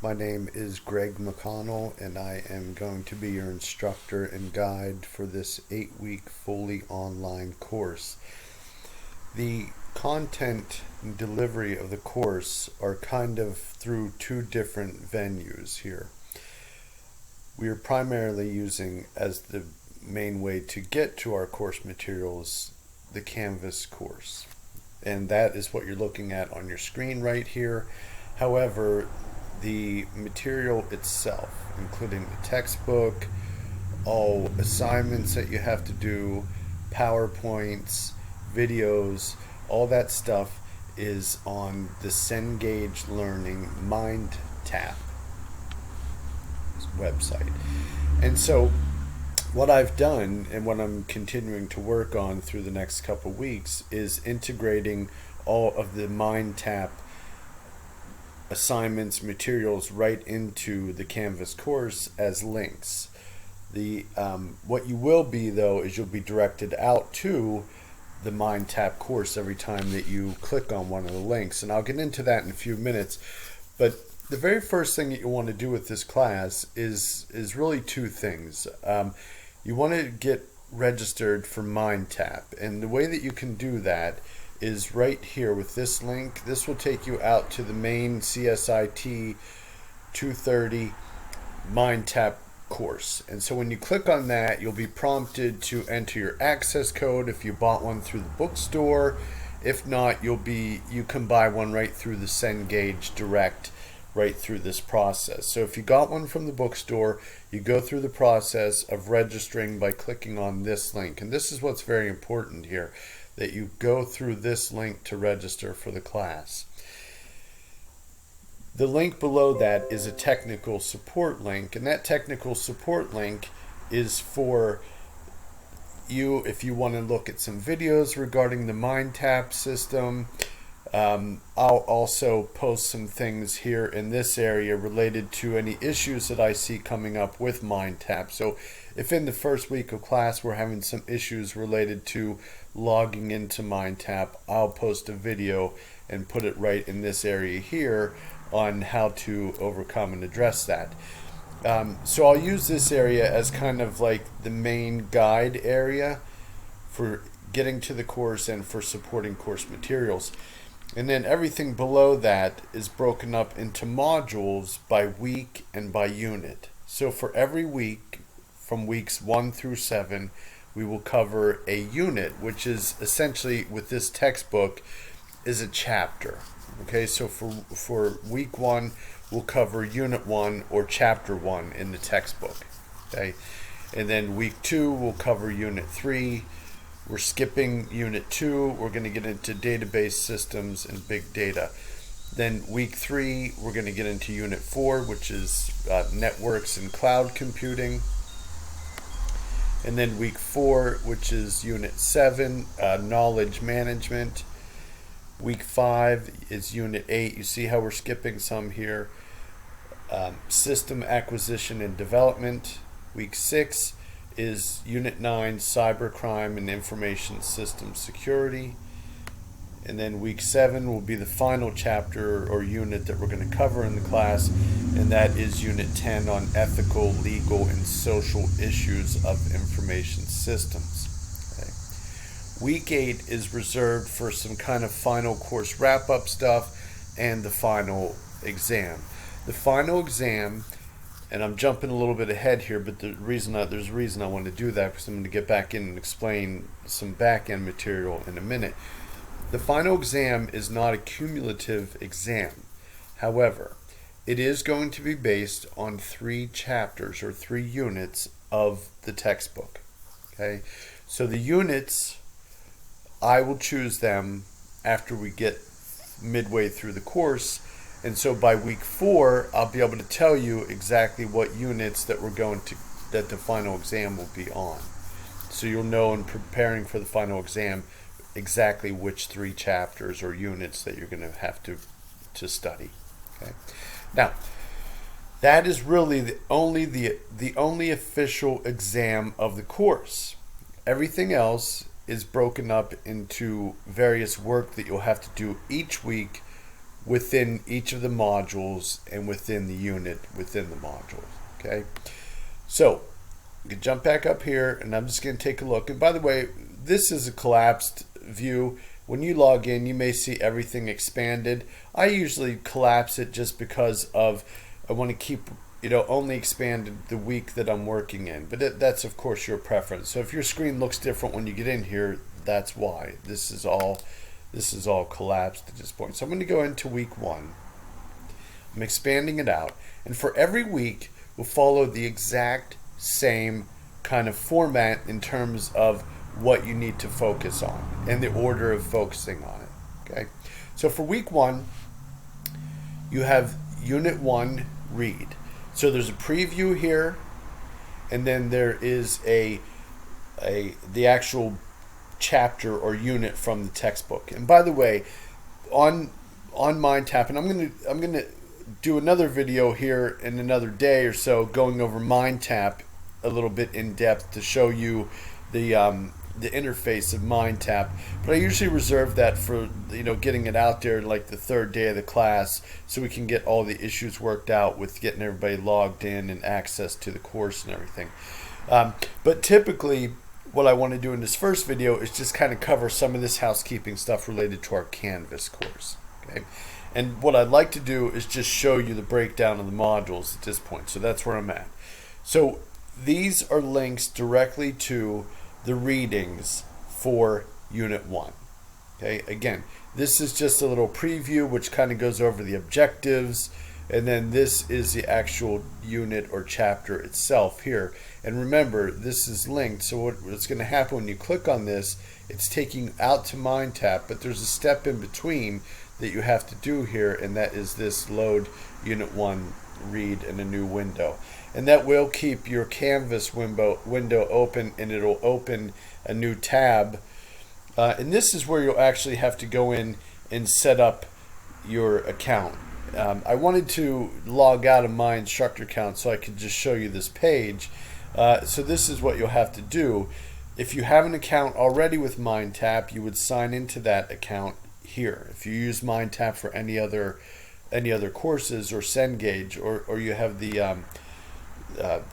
My name is Greg McConnell, and I am going to be your instructor and guide for this 8-week fully online course. The content and delivery of the course are kind of through two different venues here. We are primarily using as the main way to get to our course materials the Canvas course, and that is what you're looking at on your screen right here. However, the material itself, including the textbook, all assignments that you have to do, PowerPoints, videos, all that stuff is on the Cengage Learning MindTap website. And so what I've done and what I'm continuing to work on through the next couple weeks is integrating all of the MindTap assignments, materials right into the Canvas course as links. The what you will be though is you'll be directed out to the MindTap course every time that you click on one of the links, and I'll get into that in a few minutes. But the very first thing that you want to do with this class is really two things. You want to get registered for MindTap, and the way that you can do that is right here with this link. This will take you out to the main CSIT 230 MindTap course. And so when you click on that, you'll be prompted to enter your access code if you bought one through the bookstore. If not, you can buy one right through the Cengage Direct right through this process. So if you got one from the bookstore, you go through the process of registering by clicking on this link. And this is what's very important here, that you go through this link to register for the class. The link below that is a technical support link, and that technical support link is for you if you want to look at some videos regarding the MindTap system. I'll also post some things here in this area related to any issues that I see coming up with MindTap. So if in the first week of class we're having some issues related to logging into MindTap, I'll post a video and put it right in this area here on how to overcome and address that. So I'll use this area as kind of like the main guide area for getting to the course and for supporting course materials. And then everything below that is broken up into modules by week and by unit. So for every week, from weeks 1 through 7, we will cover a unit, which is essentially, with this textbook, is a chapter. Okay, so for week 1, we'll cover unit 1 or chapter 1 in the textbook. Okay, and then week 2, we'll cover unit 3. We're skipping unit 2. We're going to get into database systems and big data. Then week 3, we're going to get into unit 4, which is networks and cloud computing. And then week 4, which is unit 7, knowledge management. Week 5 is unit 8. You see how we're skipping some here. System acquisition and development. Week 6 is unit 9, cybercrime and information system security. And then week 7 will be the final chapter or unit that we're going to cover in the class, and that is unit 10 on ethical, legal, and social issues of information systems. Okay. Week 8 is reserved for some kind of final course wrap-up stuff and the final exam. The final exam, and I'm jumping a little bit ahead here, but there's a reason I want to do that, because I'm going to get back in and explain some back-end material in a minute. The final exam is not a cumulative exam. However, it is going to be based on 3 chapters or 3 units of the textbook. Okay, so the units, I will choose them after we get midway through the course, and so by week 4, I'll be able to tell you exactly what units that that the final exam will be on. So you'll know in preparing for the final exam exactly which 3 chapters or units that you're going to have to study. Okay. Now, that is really the only official exam of the course. Everything else is broken up into various work that you'll have to do each week within each of the modules and within the unit within the modules. Okay, so you can jump back up here, and I'm just going to take a look. And by the way, this is a collapsed view. When you log in, you may see everything expanded. I usually collapse it just because of I want to keep only expanded the week that I'm working in. But that's of course your preference. So if your screen looks different when you get in here, that's why. This is all collapsed at this point. So I'm going to go into week 1. I'm expanding it out, and for every week we'll follow the exact same kind of format in terms of what you need to focus on and the order of focusing on it. Okay, so for week 1 you have unit 1 read. So there's a preview here, and then there is the actual chapter or unit from the textbook. And by the way, on MindTap, and I'm gonna do another video here in another day or so going over MindTap a little bit in depth to show you the interface of MindTap. But I usually reserve that for getting it out there like the 3rd day of the class, so we can get all the issues worked out with getting everybody logged in and access to the course and everything. But typically what I want to do in this first video is just kind of cover some of this housekeeping stuff related to our Canvas course. Okay, and what I'd like to do is just show you the breakdown of the modules at this point. So that's where I'm at. So these are links directly to the readings for Unit 1. Okay, again, this is just a little preview which kind of goes over the objectives, and then this is the actual unit or chapter itself here. And remember, this is linked, so what's going to happen when you click on this, it's taking you out to MindTap, but there's a step in between that you have to do here, and that is this load Unit 1 read in a new window. And that will keep your Canvas window open, and it'll open a new tab. And this is where you'll actually have to go in and set up your account. I wanted to log out of my instructor account so I could just show you this page. So this is what you'll have to do. If you have an account already with MindTap, you would sign into that account here. If you use MindTap for any other courses or Cengage, or you have the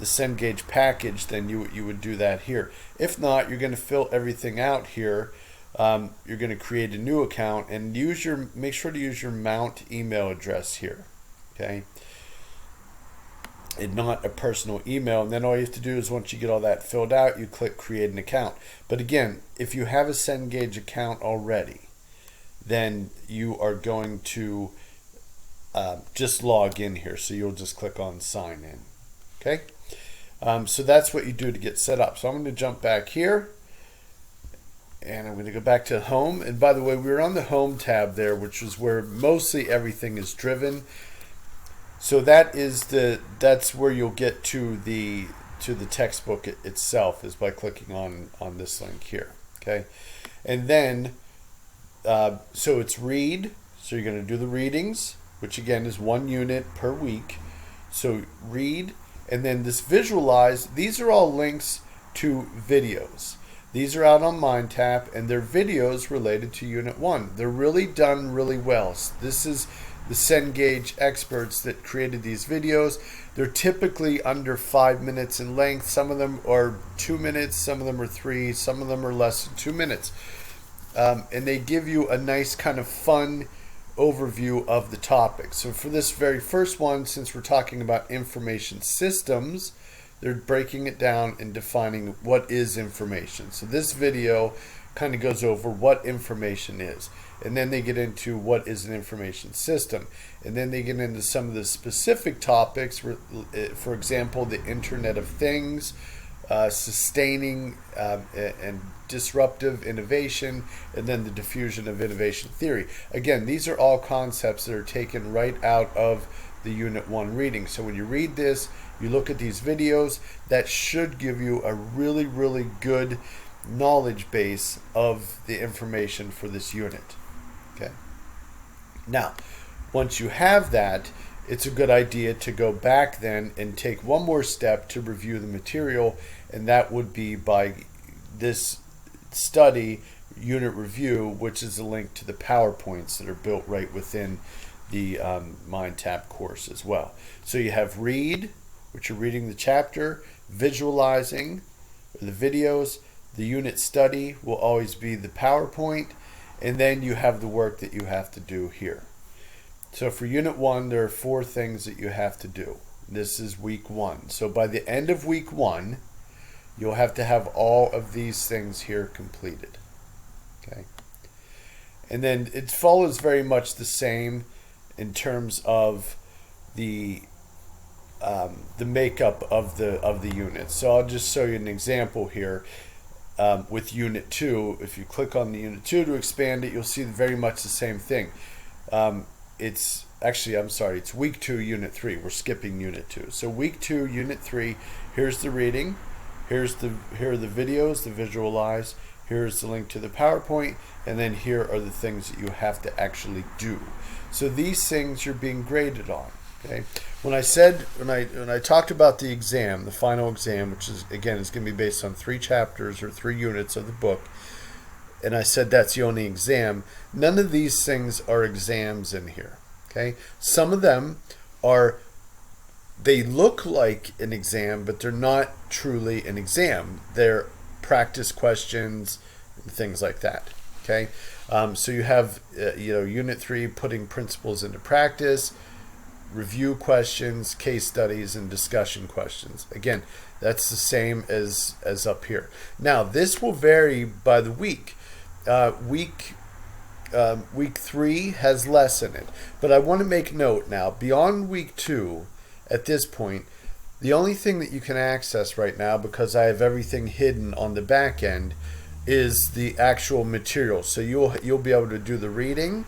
Cengage package, then you would do that here. If not, you're going to fill everything out here. You're going to create a new account and make sure to use your Mount email address here. Okay, and not a personal email. And then all you have to do is, once you get all that filled out, you click create an account. But again, if you have a Cengage account already, then you are going to just log in here. So you'll just click on sign in. Okay, so that's what you do to get set up. So I'm going to jump back here, and I'm going to go back to home. And by the way, we were on the home tab there, which is where mostly everything is driven. So that's where you'll get to the textbook itself, is by clicking on this link here. Okay, and then so it's read. So you're going to do the readings, which again is 1 unit per week. So read. And then this visualize, these are all links to videos. These are out on MindTap, and they're videos related to Unit 1. They're really done really well. This is the Cengage experts that created these videos. They're typically under 5 minutes in length. Some of them are 2 minutes, some of them are 3, some of them are less than 2 minutes. And they give you a nice kind of fun overview of the topic. So for this very first one, since we're talking about information systems, they're breaking it down and defining what is information. So this video kind of goes over what information is, and then they get into what is an information system, and then they get into some of the specific topics, for example, the Internet of Things, sustaining and disruptive innovation, and then the diffusion of innovation theory. Again, these are all concepts that are taken right out of the Unit 1 reading. So when you read this, you look at these videos, that should give you a really, really good knowledge base of the information for this unit. Okay. Now, once you have that, it's a good idea to go back then and take one more step to review the material, and that would be by this study unit review, which is a link to the PowerPoints that are built right within Mind Tap course as well. So you have read, which you're reading the chapter, visualizing, the videos, the unit study will always be the PowerPoint, and then you have the work that you have to do here. So for Unit 1, there are 4 things that you have to do. This is week 1. So by the end of week 1, you'll have to have all of these things here completed. Okay. And then it follows very much the same in terms of the makeup of the units. So I'll just show you an example here with Unit 2. If you click on the Unit 2 to expand it, you'll see very much the same thing. It's actually, I'm sorry, it's week 2, Unit 3. We're skipping Unit 2. So week 2, Unit 3, here's the reading, here are the videos, the visualize, here's the link to the PowerPoint, and then here are the things that you have to actually do. So these things you're being graded on. Okay. When I talked about the exam, the final exam, which is again is going to be based on 3 chapters or 3 units of the book, and I said that's the only exam. None of these things are exams in here. Okay. Some of them are. They look like an exam, but they're not truly an exam. They're practice questions and things like that. Okay. So you have Unit 3, putting principles into practice, review questions, case studies, and discussion questions. Again, that's the same as up here. Now, this will vary by the week. Week 3 has less in it, but I want to make note now, beyond week 2, at this point, the only thing that you can access right now, because I have everything hidden on the back end, is the actual material. So you'll be able to do the reading,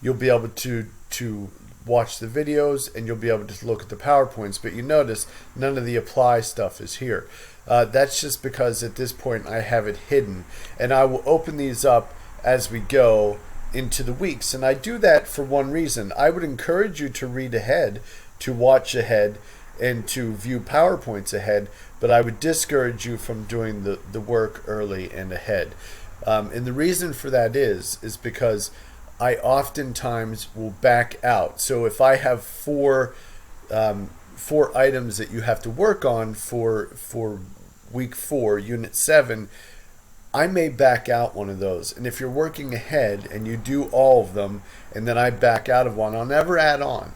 you'll be able to watch the videos, and you'll be able to look at the PowerPoints, but you notice none of the apply stuff is here. That's just because at this point I have it hidden, and I will open these up as we go into the weeks. And I do that for one reason. I would encourage you to read ahead, to watch ahead, and to view PowerPoints ahead, but I would discourage you from doing the work early and ahead. And the reason for that is because I oftentimes will back out. So if I have 4 items that you have to work on for week 4, Unit 7, I may back out one of those. And if you're working ahead and you do all of them and then I back out of one, I'll never add on,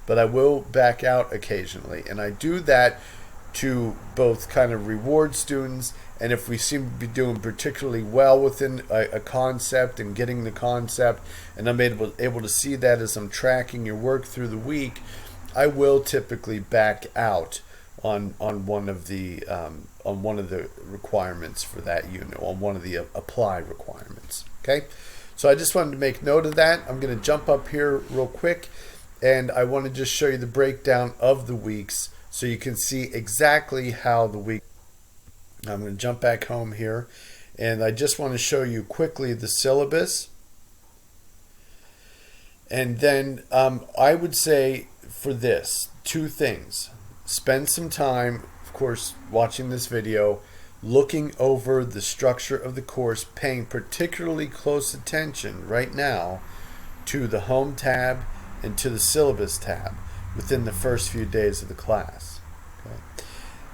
but I will back out occasionally. And I do that to both kind of reward students, and if we seem to be doing particularly well within a concept and getting the concept, and I'm able to see that as I'm tracking your work through the week, I will typically back out on one of the requirements for that unit, on one of the apply requirements. Okay, so I just wanted to make note of that. I'm going to jump up here real quick, and I want to just show you the breakdown of the weeks so you can see exactly how the week. I'm going to jump back home here, and I just want to show you quickly the syllabus. And then I would say for this, 2 things. Spend some time, of course, watching this video, looking over the structure of the course, paying particularly close attention right now to the Home tab and to the Syllabus tab within the first few days of the class. Okay.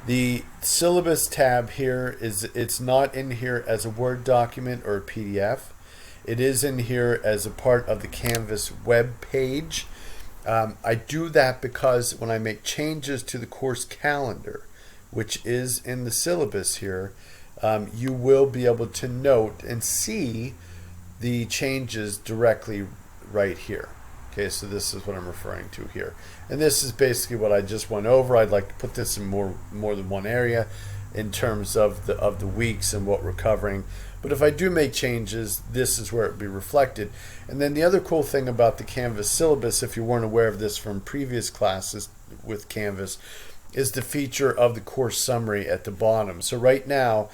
The Syllabus tab here it's not in here as a Word document or a PDF. It is in here as a part of the Canvas web page. I do that because when I make changes to the course calendar, which is in the syllabus here, you will be able to note and see the changes directly right here. Okay, so this is what I'm referring to here. And this is basically what I just went over. I'd like to put this in more than one area in terms of the weeks and what we're covering. But if I do make changes, this is where it will be reflected. And then the other cool thing about the Canvas syllabus, if you weren't aware of this from previous classes with Canvas, is the feature of the course summary at the bottom. So right now,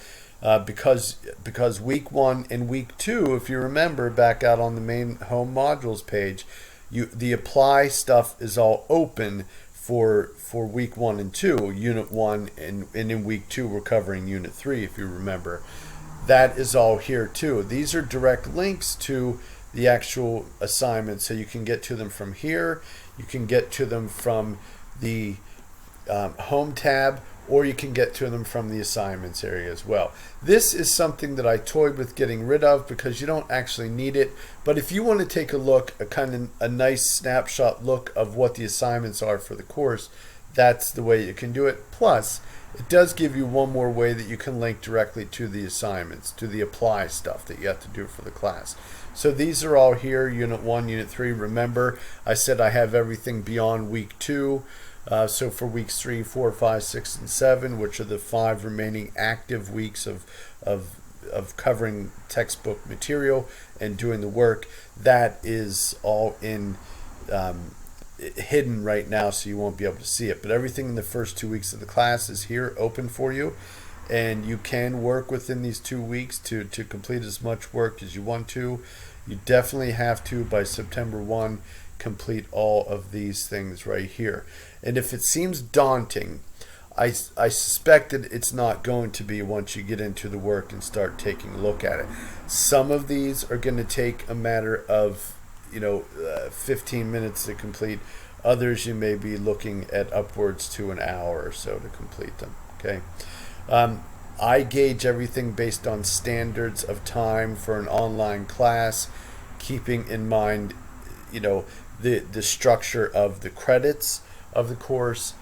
because week 1 and week 2, if you remember back out on the main home modules page, the apply stuff is all open for week 1 and 2, unit 1, and in week 2 we're covering unit 3, if you remember. That is all here too. These are direct links to the actual assignments. So you can get to them from here, you can get to them from the home tab, or you can get to them from the assignments area as well. This is something that I toyed with getting rid of because you don't actually need it. But if you want to take a look, a nice snapshot look of what the assignments are for the course, that's the way you can do it. Plus, it does give you one more way that you can link directly to the assignments, to the apply stuff that you have to do for the class. So these are all here, Unit 1, Unit 3. Remember, I said I have everything beyond week 2. So for weeks 3, 4, 5, 6, and 7, which are the 5 remaining active weeks of covering textbook material and doing the work, that is all in hidden right now, so you won't be able to see it. But everything in the first 2 weeks of the class is here, open for you, and you can work within these 2 weeks to complete as much work as you want to. You definitely have to, by September 1, complete all of these things right here. And if it seems daunting, I suspect that it's not going to be once you get into the work and start taking a look at it. Some of these are going to take a matter of 15 minutes to complete. Others you may be looking at upwards to an hour or so to complete them. Okay. I gauge everything based on standards of time for an online class, keeping in mind the structure of the credits of the course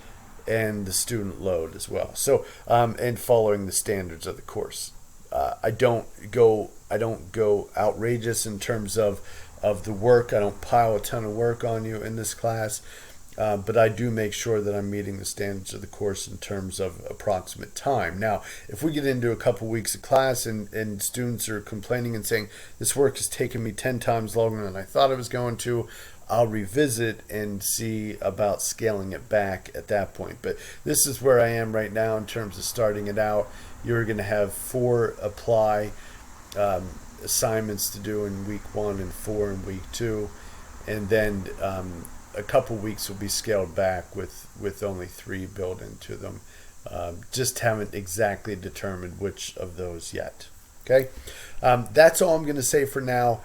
and the student load as well. So and following the standards of the course. I don't go outrageous in terms of the work. I don't pile a ton of work on you in this class, but I do make sure that I'm meeting the standards of the course in terms of approximate time. Now, if we get into a couple weeks of class and students are complaining and saying, this work has taken me 10 times longer than I thought it was going to, I'll revisit and see about scaling it back at that point. But this is where I am right now in terms of starting it out. You're going to have 4 apply assignments to do in week 1 and 4 in week 2, and then a couple weeks will be scaled back with only 3 built into them. Just haven't exactly determined which of those yet. Okay, that's all I'm going to say for now.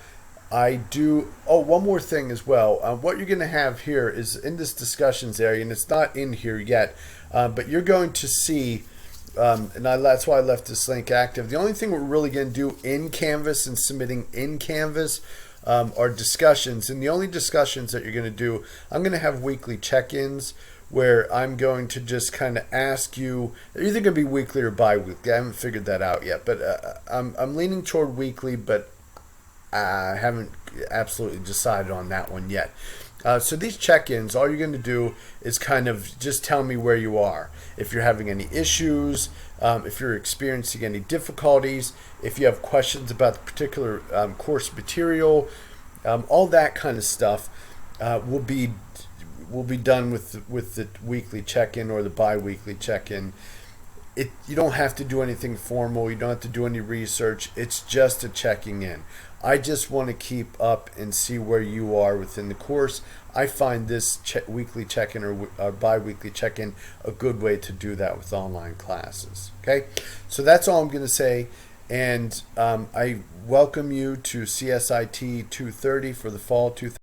One more thing as well. What you're going to have here is in this discussions area, and it's not in here yet, but you're going to see, that's why I left this link active. The only thing we're really going to do in Canvas and submitting in Canvas are discussions. And the only discussions that you're going to do, I'm going to have weekly check-ins where I'm going to just kind of ask you, they're either going to be weekly or bi-weekly. I haven't figured that out yet, but I'm leaning toward weekly, but I haven't absolutely decided on that one yet. So these check-ins, all you're going to do is kind of just tell me where you are. If you're having any issues, if you're experiencing any difficulties, if you have questions about the particular course material, all that kind of stuff will be done with the weekly check-in or the bi-weekly check-in. You don't have to do anything formal. You don't have to do any research. It's just a checking in. I just want to keep up and see where you are within the course. I find this weekly check-in or bi-weekly check-in a good way to do that with online classes. Okay, so that's all I'm going to say. And I welcome you to CSIT 230 for the fall 2020.